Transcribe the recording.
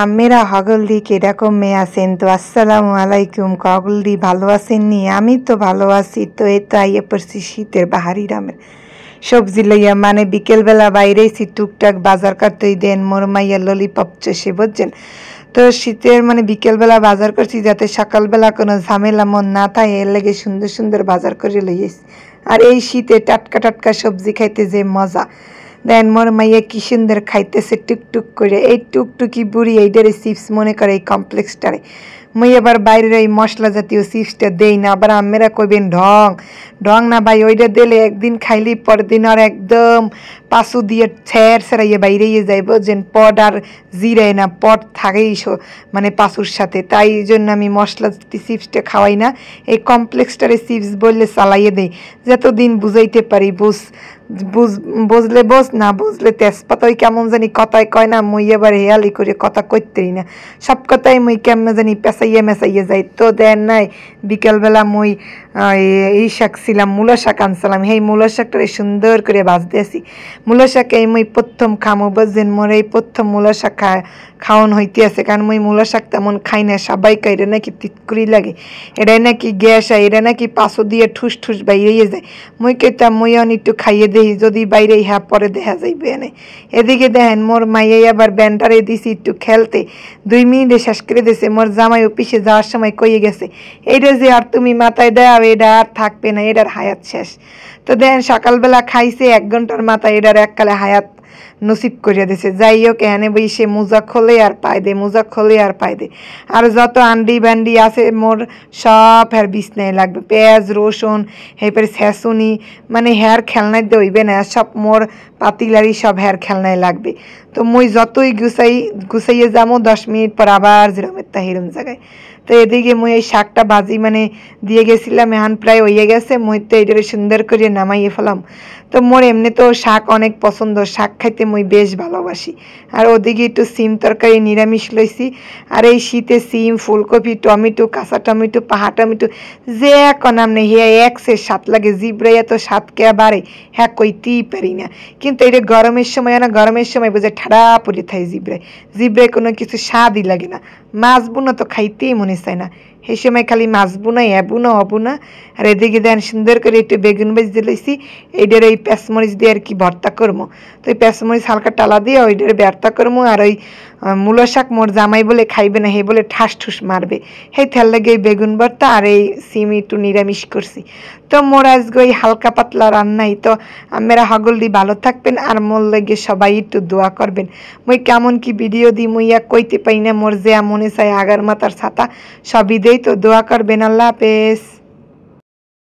আমেরা হগলদি কিরকম মেয়ে আছেন? তো আসসালামু আলাইকুম। হগলদি ভালো আছেন নি? আমি তো ভালো আছি। তো এই তো আইয়ে পড়ছি শীতের বাহারি রামের সবজি লইয়া, মানে বিকেলবেলা বাইরেছি টুকটাক বাজার করতেই দেন মোর মাইয়া ললিপপ চষে, বুঝছেন? তো শীতের মানে বিকেলবেলা বাজার করছি যাতে সকালবেলা কোনো ঝামেলা মন না থাকে, এর লেগে সুন্দর সুন্দর বাজার করে লইয়েছি। আর এই শীতে টাটকা টাটকা সবজি খাইতে যে মজা, দেন মোর মাইয়া কি সুন্দর খাইতেছে টুকটুক করে। এই টুকটুকি বুড়ি এইটারে চিপস মনে করে, এই কমপ্লেক্সটারে। মুই আবার বাইরের এই মশলা জাতীয় চিপসটা দেই না, আবার আমেরা কইবেন ঢং ঢং না ভাই, ওইটা দিলে একদিন খাইলি পরের দিন আর একদম পাশু দিয়ে ছেড় ছেড়াইয়ে বাইরেই যাই, বুঝছেন? পট আর জিরায় না, পট থাকেই মানে পাশুর সাথে। তাই জন্য আমি মশলা চিপসটা খাওয়াই না, এই কমপ্লেক্সটারে চিপস বললে চালাইয়ে দেই, যতদিন বুঝাইতে পারি। বুঝলে বোঝ, না বুঝলে তেজপাতা। ওই কেমন জানি কথায় কয় না, মুই এবার হেয়ালি করে কথা কইতেই না, সব কথাই মুই কেমন জানি পেঁচাইয়ে মেঁচাইয়ে যাই। তো দেন নাই বিকেলবেলা মুই এই শাক ছিলাম, মূলো শাক আনছিলাম। সেই মূলো শাকটা সুন্দর করে ভাজতে আসি। মূলো শাক এই মুই প্রথম খামো, বুঝছেন? মোর এই প্রথম মূলো শাক খাওয়ান হইতে আছে, কারণ মুই মূলো শাক তেমন খাই না। সবাই খাই, এটা নাকি তিতকুরি লাগে, এটাই নাকি গ্যাস হয়, এটা নাকি পাঁচও দিয়ে ঠুস ঠুস বাইরেই যায়। মুই কইতাম মুই একটু খাইয়ে দেখি, যদি বাইরে হ্যাঁ পরে দেখা যাইবে এনে। এদিকে দেখেন মোর মাইয়াই আবার ব্যান্ডারে দিছি একটু খেলতে, 2 মিনিটে শেষ করে দিয়েছে। মোর জামাই অফিসে যাওয়ার সময় কইয়ে গেছে, এইটা যে আর তুমি মাথায় দাও, এটা আর থাকবে না, এটার হায়াত শেষ। তো দেখেন সকালবেলা খাইছে 1 ঘন্টার মাথায়, এটার এককালে হায়াত নসিব করিয়া দিছে। যাই হোক, এখানে বসে মোজা খোলে আর পায় দে, মোজা খোলে আর পায় দে। আর যত আন্ডি ব্যান্ডি আছে মোর সব হের বিছনায় লাগবে, পেঁয়াজ রসুন এরপরে ছেঁচুনি, মানে হেয়ার খেলনায় দইবে না, সব মোর পাতিলারি সব হেয়ার খেলনায় লাগবে। তো মুই যতই গুছাইয়ে যাবো 10 মিনিট পর আবার যেরমের তাহিরম জায়গায়। তো এদিকে মুই এই শাকটা ভাজি মানে দিয়ে গেছিলাম, এখন প্রায় হইয়ে গেছে। মুই তো এইটারে সুন্দর করে নামাইয়ে ফেলাম। তো মোর এমনি তো শাক অনেক পছন্দ, শাক খাইতে মুই বেশ ভালোবাসি। আর ওদিকে একটু সিম তরকারি নিরামিষ লইছি। আর এই শীতে সিম, ফুলকপি, টমেটো, কাঁচা টমেটো, পাহা টমেটো যে নাম নেই, হ্যাঁ একসে স্বাদ লাগে। জিব্রাইয়া তো স্বাদ কে বাড়ে, হ্যাঁ কইতেই পারি না। কিন্তু এটা গরমের সময় না, গরমের সময় বুঝে ঠাড়া পড়ে থাকে জিব্রায় কোনো কিছু স্বাদই লাগে না। মাছ বুনো তো খাইতেই মনে চায় না, সেই সময় খালি মাছ বুনা বুনো অবুনা। আর এদিকে দেন সুন্দর করে একটু বেগুন ভাজি লইছি, এইটার এই পেঁচমরিচ দিয়ে আর কি ভর্তা করবো। তো ওই পেঁচমরিচ হালকা টালা দিয়ে ওইটার ভর্তা করবো। আর ওই মূলো শাক মোর জামাই বলে খাইবে না, হে বলে ঠাস ঠুস মারবে, সেই তেল লাগে এই বেগুন ভর্তা আর এই সিম একটু নিরামিষ করছি। তো মোর আজকে ওই হালকা পাতলা রান্নাই। তো আমরা হগলদি ভালো থাকবেন, আর মোর লাগে সবাই একটু দোয়া করবেন। মুই কেমন কি ভিডিও দিই মুই কইতে পাই না, মোর যে মনে চাই আগার মাথার ছাতা সবই দেই। তো দোয়া করবেন। আল্লাহ হাফেজ।